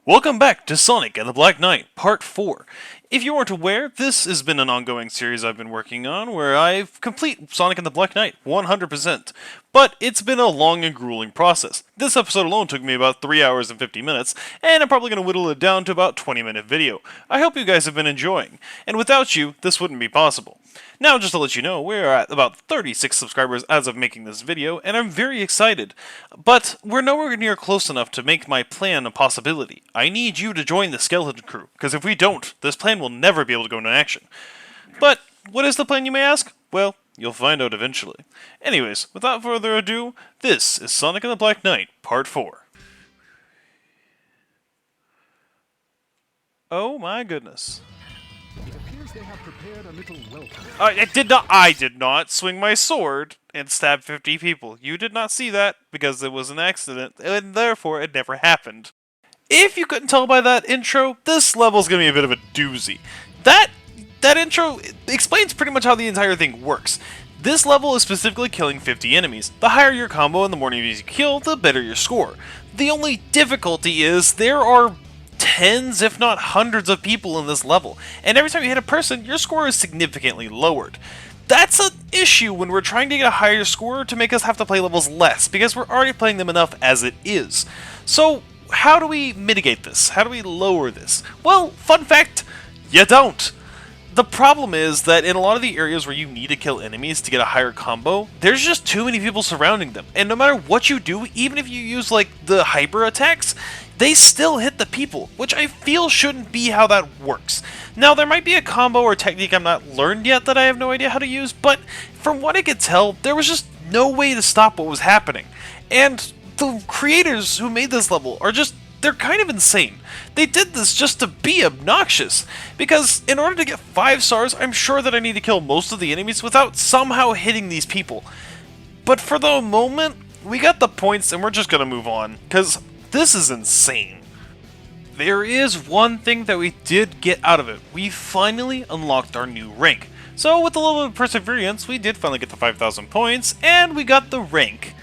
Welcome back to Sonic and the Black Knight, Part 4. If you weren't aware, this has been an ongoing series I've been working on where I complete Sonic and the Black Knight 100%. But it's been a long and grueling process. This episode alone took me about 3 hours and 50 minutes, and I'm probably going to whittle it down to about 20-minute video. I hope you guys have been enjoying, and without you, this wouldn't be possible. Now, just to let you know, we're at about 36 subscribers as of making this video, and I'm very excited. But we're nowhere near close enough to make my plan a possibility. I need you to join the Skeleton Crew, because if we don't, this plan will never be able to go into action. But what is the plan, you may ask? Well, you'll find out eventually. Anyways, without further ado, this is Sonic and the Black Knight, Part 4. Oh my goodness. It appears they have prepared a little welcome. I did not swing my sword and stab 50 people. You did not see that because it was an accident, and therefore it never happened. If you couldn't tell by that intro, this level's gonna be a bit of a doozy. That intro explains pretty much how the entire thing works. This level is specifically killing 50 enemies. The higher your combo and the more enemies you kill, the better your score. The only difficulty is there are tens, if not hundreds of people in this level, and every time you hit a person, your score is significantly lowered. That's an issue when we're trying to get a higher score to make us have to play levels less, because we're already playing them enough as it is. So, how do we mitigate this? How do we lower this? Well, fun fact, you don't! The problem is that in a lot of the areas where you need to kill enemies to get a higher combo, there's just too many people surrounding them, and no matter what you do, even if you use like the hyper attacks, they still hit the people, which I feel shouldn't be how that works. Now, there might be a combo or technique I'm not learned yet that I have no idea how to use, but from what I could tell, there was just no way to stop what was happening. And the creators who made this level are they're kind of insane. They did this just to be obnoxious, because in order to get 5 stars, I'm sure that I need to kill most of the enemies without somehow hitting these people. But for the moment, we got the points and we're just gonna move on, because this is insane. There is one thing that we did get out of it. We finally unlocked our new rank. So with a little bit of perseverance, we did finally get the 5,000 points, and we got the rank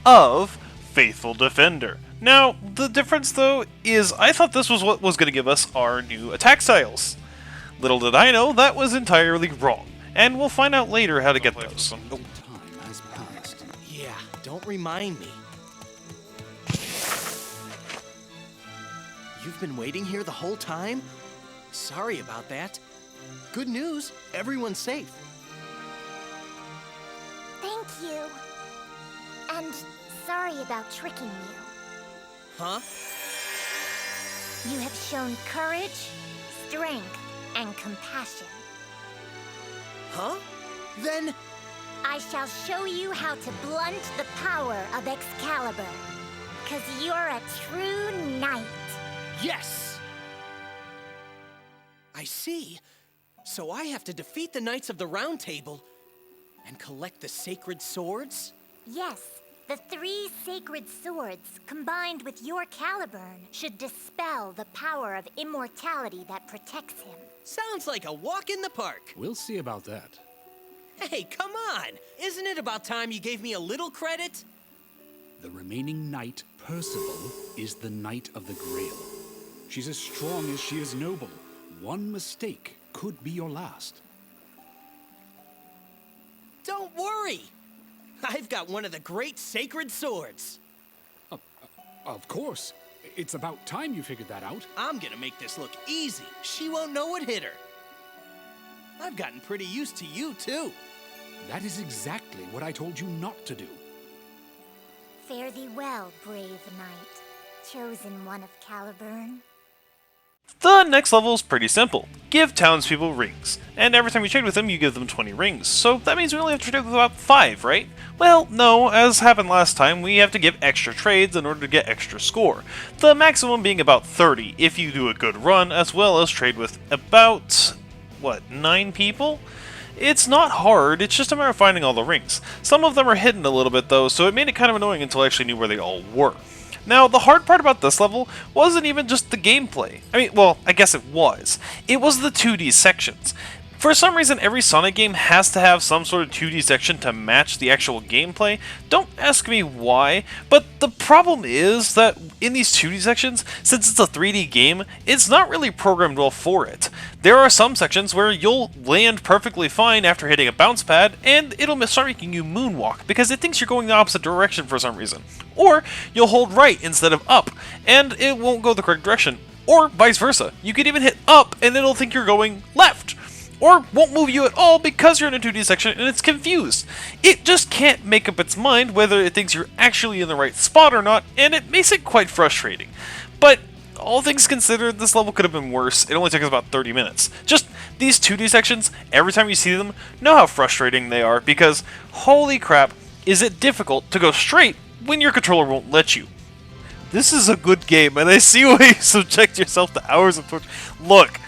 of Faithful Defender. Now, the difference though is I thought this was what was going to give us our new attack styles. Little did I know that was entirely wrong, and we'll find out later how to get those. Time has passed. Yeah, don't remind me. You've been waiting here the whole time? Sorry about that. Good news, everyone's safe. Thank you. And sorry about tricking you. Huh? You have shown courage, strength, and compassion. Huh? Then... I shall show you how to blunt the power of Excalibur. 'Cause you're a true knight. yes! I see. So I have to defeat the Knights of the Round Table and collect the sacred swords? Yes, the 3 sacred swords, combined with your Caliburn, should dispel the power of immortality that protects him. Sounds like a walk in the park. We'll see about that. Hey, come on! Isn't it about time you gave me a little credit? The remaining knight, Percival, is the Knight of the Grail. She's as strong as she is noble. One mistake could be your last. Don't worry! I've got one of the great sacred swords. Of course. It's about time you figured that out. I'm gonna make this look easy. She won't know what hit her. I've gotten pretty used to you, too. That is exactly what I told you not to do. Fare thee well, brave knight, chosen one of Caliburn. The next level is pretty simple. Give townspeople rings, and every time you trade with them, you give them 20 rings. So that means we only have to trade with about 5, right? Well, no, as happened last time, we have to give extra trades in order to get extra score. The maximum being about 30 if you do a good run, as well as trade with about, 9 people? It's not hard, it's just a matter of finding all the rings. Some of them are hidden a little bit though, so it made it kind of annoying until I actually knew where they all were. Now, the hard part about this level wasn't even just the gameplay. I mean, well, I guess it was. It was the 2D sections. For some reason, every Sonic game has to have some sort of 2D section to match the actual gameplay. Don't ask me why, but the problem is that in these 2D sections, since it's a 3D game, it's not really programmed well for it. There are some sections where you'll land perfectly fine after hitting a bounce pad, and it'll start making you moonwalk because it thinks you're going the opposite direction for some reason. Or you'll hold right instead of up, and it won't go the correct direction. Or vice versa. You could even hit up, and it'll think you're going left. Or won't move you at all because you're in a 2D section and it's confused. It just can't make up its mind whether it thinks you're actually in the right spot or not, and it makes it quite frustrating. But all things considered, this level could have been worse. It only took us about 30 minutes. Just these 2D sections, every time you see them, know how frustrating they are because, holy crap, is it difficult to go straight when your controller won't let you. This is a good game, and I see why you subject yourself to hours of torture. Look,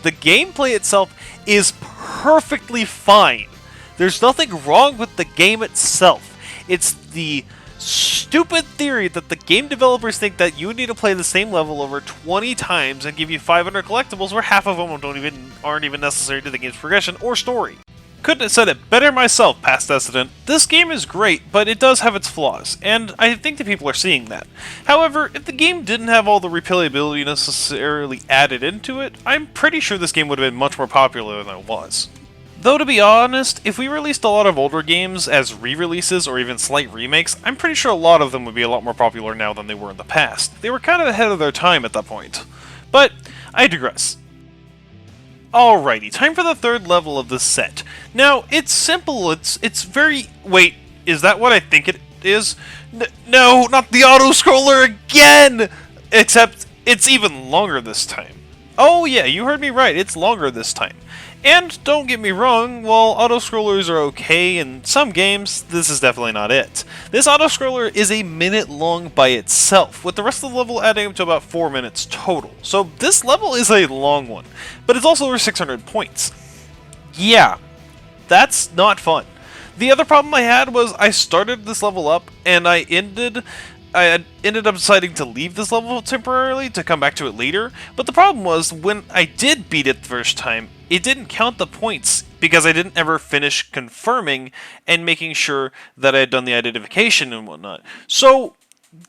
the gameplay itself is perfectly fine. There's nothing wrong with the game itself. It's the stupid theory that the game developers think that you need to play the same level over 20 times and give you 500 collectibles where half of them aren't even necessary to the game's progression or story. Couldn't have said it better myself, past Dissident. This game is great, but it does have its flaws, and I think that people are seeing that. However, if the game didn't have all the replayability necessarily added into it, I'm pretty sure this game would have been much more popular than it was. Though to be honest, if we released a lot of older games as re-releases or even slight remakes, I'm pretty sure a lot of them would be a lot more popular now than they were in the past. They were kind of ahead of their time at that point. But, I digress. Alrighty, time for the third level of this set. Now, it's simple, it's very... Wait, is that what I think it is? No, not the auto-scroller again! Except, it's even longer this time. Oh yeah, you heard me right, it's longer this time. And don't get me wrong, while auto-scrollers are okay in some games, this is definitely not it. This auto-scroller is a minute long by itself, with the rest of the level adding up to about 4 minutes total. So this level is a long one, but it's also over 600 points. Yeah, that's not fun. The other problem I had was I started this level up, and I ended up deciding to leave this level temporarily to come back to it later, but the problem was, when I did beat it the first time, it didn't count the points because I didn't ever finish confirming and making sure that I had done the identification and whatnot. So,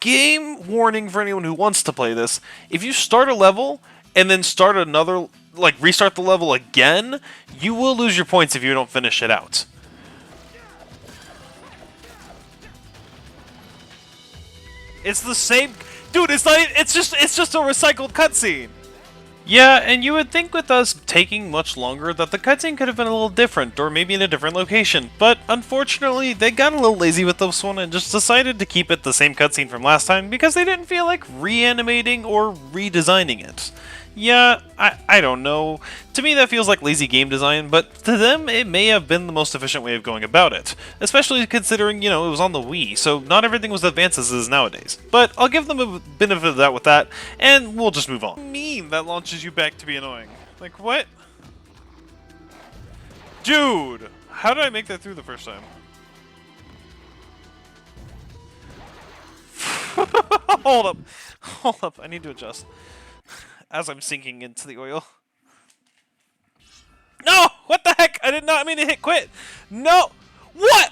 game warning for anyone who wants to play this, if you start a level and then start another, restart the level again, you will lose your points if you don't finish it out. It's the same... Dude, it's just a recycled cutscene! Yeah, and you would think with us taking much longer that the cutscene could have been a little different, or maybe in a different location, but unfortunately, they got a little lazy with this one and just decided to keep it the same cutscene from last time because they didn't feel like reanimating or redesigning it. Yeah, I don't know. To me that feels like lazy game design, but to them it may have been the most efficient way of going about it. Especially considering, it was on the Wii, so not everything was as advanced as it is nowadays. But I'll give them a benefit of that with that, and we'll just move on. Meme that launches you back to be annoying. Like, what? Dude! How did I make that through the first time? Hold up, I need to adjust. As I'm sinking into the oil. No! What the heck? I did not mean to hit quit! No! What?!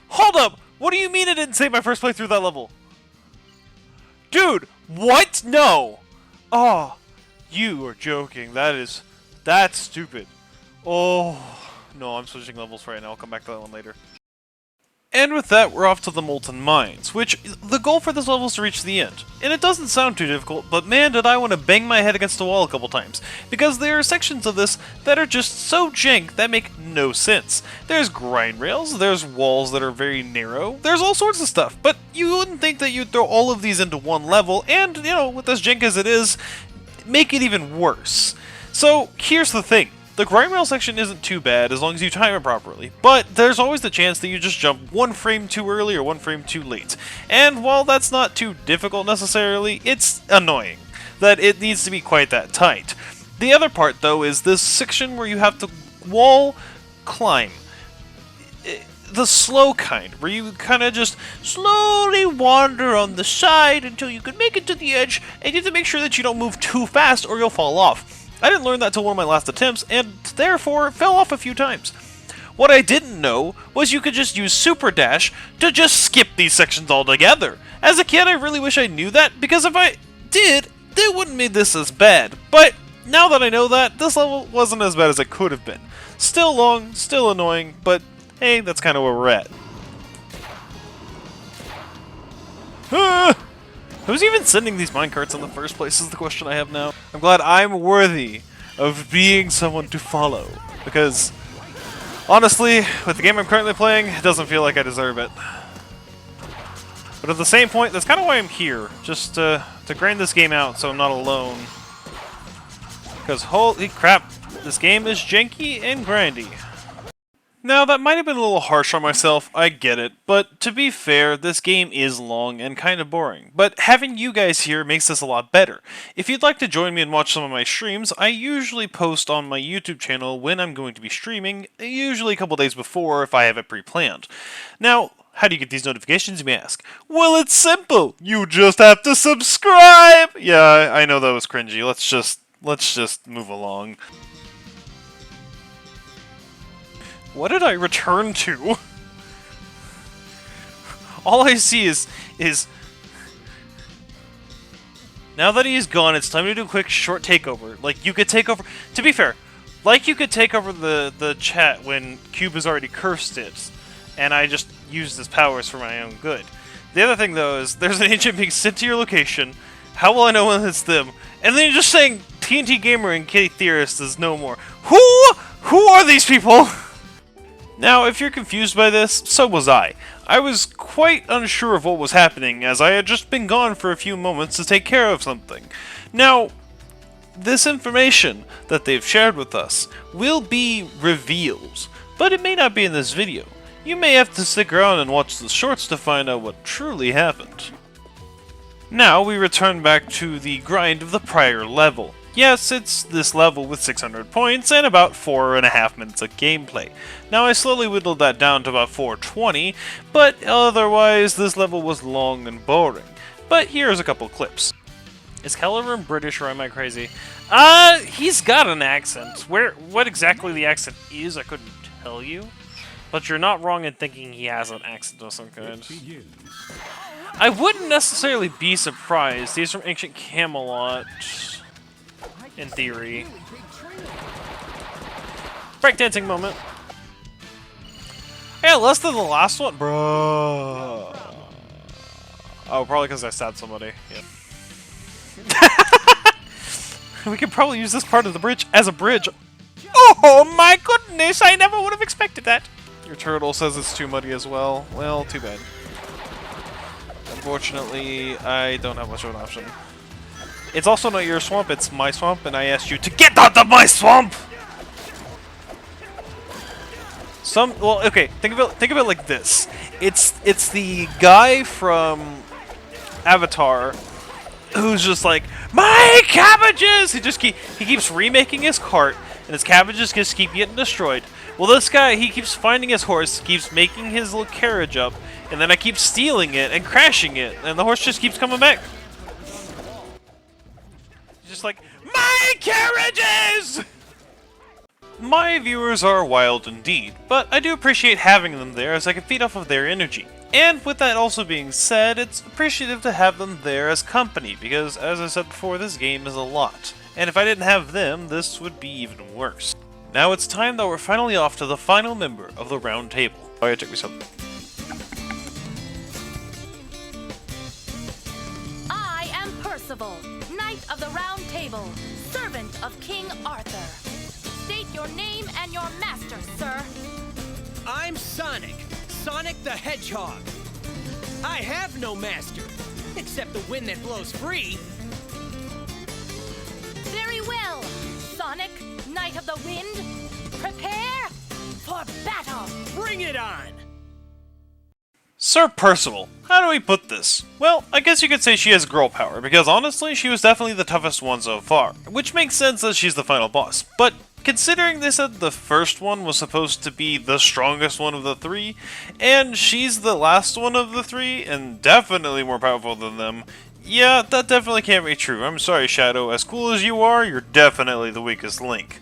Hold up! What do you mean I didn't save my first playthrough of that level? Dude! What? No! Oh, you are joking. That's stupid. Oh, no, I'm switching levels right now. I'll come back to that one later. And with that, we're off to the Molten Mines, which, the goal for this level is to reach the end. And it doesn't sound too difficult, but man did I want to bang my head against the wall a couple times, because there are sections of this that are just so jank that make no sense. There's grind rails, there's walls that are very narrow, there's all sorts of stuff, but you wouldn't think that you'd throw all of these into one level, and, with as jank as it is, make it even worse. So, here's the thing. The grind rail section isn't too bad as long as you time it properly, but there's always the chance that you just jump one frame too early or one frame too late. And while that's not too difficult necessarily, it's annoying that it needs to be quite that tight. The other part though is this section where you have to wall climb. The slow kind, where you kind of just slowly wander on the side until you can make it to the edge, and you have to make sure that you don't move too fast or you'll fall off. I didn't learn that till one of my last attempts, and therefore fell off a few times. What I didn't know was you could just use Super Dash to just skip these sections altogether. As a kid, I really wish I knew that, because if I did, it wouldn't make this as bad. But now that I know that, this level wasn't as bad as it could have been. Still long, still annoying, but hey, that's kind of where we're at. Who's even sending these minecarts in the first place is the question I have now. I'm glad I'm worthy of being someone to follow, because honestly, with the game I'm currently playing, it doesn't feel like I deserve it. But at the same point, that's kind of why I'm here, just to grind this game out so I'm not alone. Because holy crap, this game is janky and grindy. Now, that might have been a little harsh on myself, I get it, but to be fair, this game is long and kind of boring. But having you guys here makes this a lot better. If you'd like to join me and watch some of my streams, I usually post on my YouTube channel when I'm going to be streaming, usually a couple days before if I have it pre-planned. Now, how do you get these notifications, you may ask? Well, it's simple! You just have to subscribe! Yeah, I know that was cringy, let's just move along. What did I return to? All I see is... Now that he's gone, it's time to do a quick short takeover. Like, you could take over... To be fair, like you could take over the chat when Cube has already cursed it, and I just used his powers for my own good. The other thing, though, is there's an agent being sent to your location. How will I know when it's them? And then you're just saying TNT Gamer and Kitty Theorist is no more. Who are these people? Now, if you're confused by this, so was I. I was quite unsure of what was happening, as I had just been gone for a few moments to take care of something. Now, this information that they've shared with us will be revealed, but it may not be in this video. You may have to stick around and watch the shorts to find out what truly happened. Now, we return back to the grind of the prior level. Yes, it's this level with 600 points and about 4.5 minutes of gameplay. Now I slowly whittled that down to about 420, but otherwise this level was long and boring. But here's a couple clips. Is Caliburn British or am I crazy? He's got an accent. What exactly the accent is, I couldn't tell you. But you're not wrong in thinking he has an accent of some kind. I wouldn't necessarily be surprised. He's from ancient Camelot. In theory. Breakdancing moment. Yeah, less than the last one, bro. Oh, probably because I stabbed somebody. Yeah. We could probably use this part of the bridge as a bridge. Oh my goodness! I never would have expected that. Your turtle says it's too muddy as well. Well, too bad. Unfortunately, I don't have much of an option. It's also not your swamp, it's my swamp, and I asked you to GET OUT OF MY SWAMP! Well, okay, think of it like this. It's the guy from Avatar who's just like, my cabbages! He keeps remaking his cart, and his cabbages just keep getting destroyed. Well, this guy, he keeps finding his horse, keeps making his little carriage up, and then I keep stealing it and crashing it, and the horse just keeps coming back. Just like, my carriages! My viewers are wild indeed, but I do appreciate having them there as I can feed off of their energy. And with that also being said, it's appreciative to have them there as company, because as I said before, this game is a lot. And if I didn't have them, this would be even worse. Now it's time that we're finally off to the final member of the round table. Oh yeah, check me something. I am Percival, Knight of the Round Table, servant of King Arthur. State your name and your master, sir. I'm Sonic, Sonic the Hedgehog. I have no master, except the wind that blows free. Very well, Sonic, Knight of the Wind. Prepare for battle. Bring it on! Sir Percival, how do we put this? Well, I guess you could say she has girl power, because honestly, she was definitely the toughest one so far, which makes sense as she's the final boss. But considering they said the first one was supposed to be the strongest one of the three, and she's the last one of the three, and definitely more powerful than them, Yeah, that definitely can't be true. I'm sorry, Shadow. As cool as you are, you're definitely the weakest link.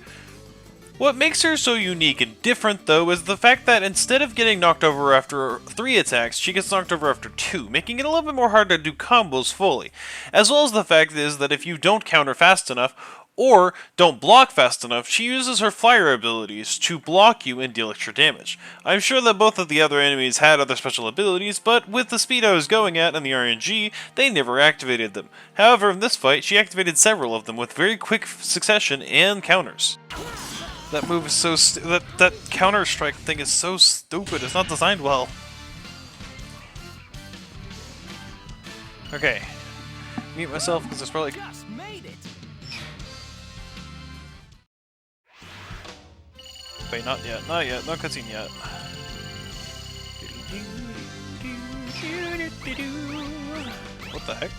What makes her so unique and different, though, is the fact that instead of getting knocked over after 3 attacks, she gets knocked over after 2, making it a little bit more hard to do combos fully. As well as the fact is that if you don't counter fast enough, or don't block fast enough, she uses her fire abilities to block you and deal extra damage. I'm sure that both of the other enemies had other special abilities, but with the speed I was going at and the RNG, they never activated them. However, in this fight, she activated several of them with very quick succession and counters. That move is so that counter-strike thing is so stupid. It's not designed well. Okay. Mute myself because there's probably... Just made it. Wait, not yet. Not yet. No cutscene yet. What the heck?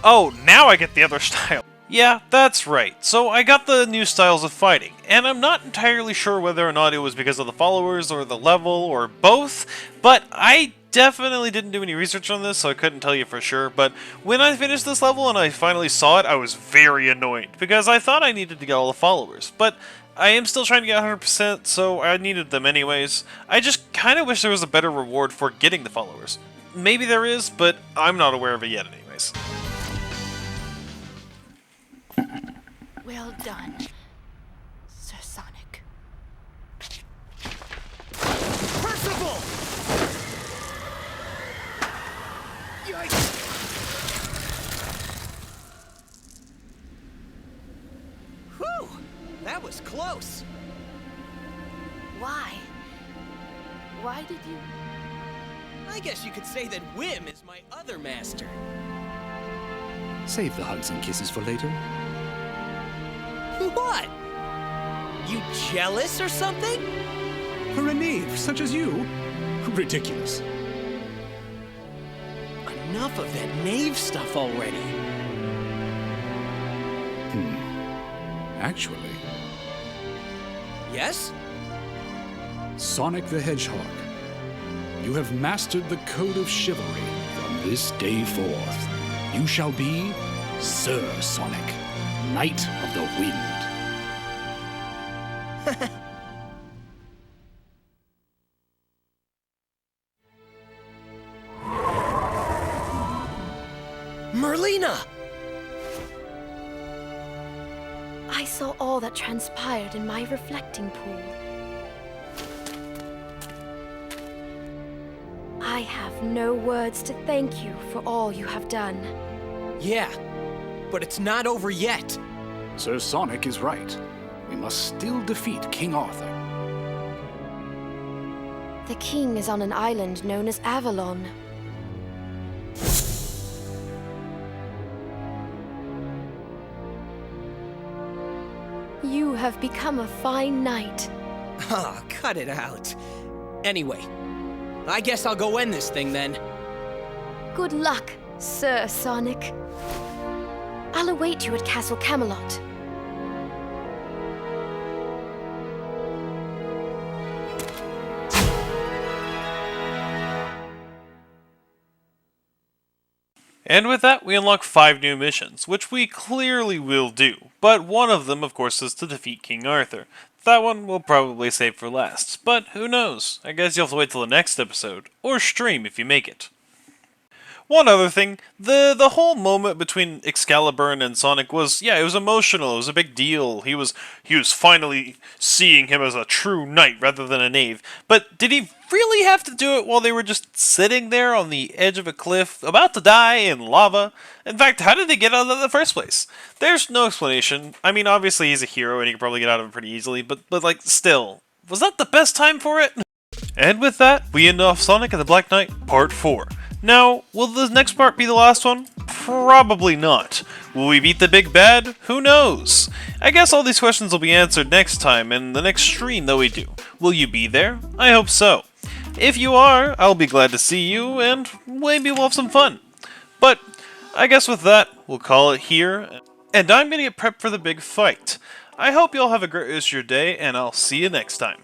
Oh, now I get the other style. Yeah, that's right. So I got the new styles of fighting, and I'm not entirely sure whether or not it was because of the followers or the level or both, but I definitely didn't do any research on this, so I couldn't tell you for sure. But when I finished this level and I finally saw it, I was very annoyed because I thought I needed to get all the followers, but I am still trying to get 100%, so I needed them anyways. I just kind of wish there was a better reward for getting the followers. Maybe there is, but I'm not aware of it yet anyways. Well done, Sir Sonic. Percival! Yikes! Whew! That was close. Why? Why did you... I guess you could say that Whim is my other master. Save the hugs and kisses for later. What? You jealous or something? For a knave such as you? Ridiculous. Enough of that knave stuff already. Actually, Yes? Sonic the Hedgehog, you have mastered the code of chivalry. From this day forth, you shall be Sir Sonic, Knight of the Wind. Merlina! I saw all that transpired in my reflecting pool. I have no words to thank you for all you have done. Yeah, but it's not over yet. Sir Sonic is right. We must still defeat King Arthur. The king is on an island known as Avalon. You have become a fine knight. Ah, cut it out. Anyway, I guess I'll go end this thing then. Good luck, Sir Sonic. I'll await you at Castle Camelot. And with that, we unlock 5 new missions, which we clearly will do, but one of them, of course, is to defeat King Arthur. That one we'll probably save for last, but who knows? I guess you'll have to wait till the next episode, or stream if you make it. One other thing, the whole moment between Excalibur and Sonic was, yeah, it was emotional, it was a big deal. He was finally seeing him as a true knight rather than a knave. But did he really have to do it while they were just sitting there on the edge of a cliff, about to die in lava? In fact, how did they get out of it in the first place? There's no explanation. I mean, obviously he's a hero and he could probably get out of it pretty easily, but like, still, was that the best time for it? And with that, we end off Sonic and the Black Knight Part 4. Now, will the next part be the last one? Probably not. Will we beat the big bad? Who knows? I guess all these questions will be answered next time in the next stream that we do. Will you be there? I hope so. If you are, I'll be glad to see you, and maybe we'll have some fun. But, I guess with that, we'll call it here, and I'm gonna get prepped for the big fight. I hope you all have a great rest of your day, and I'll see you next time.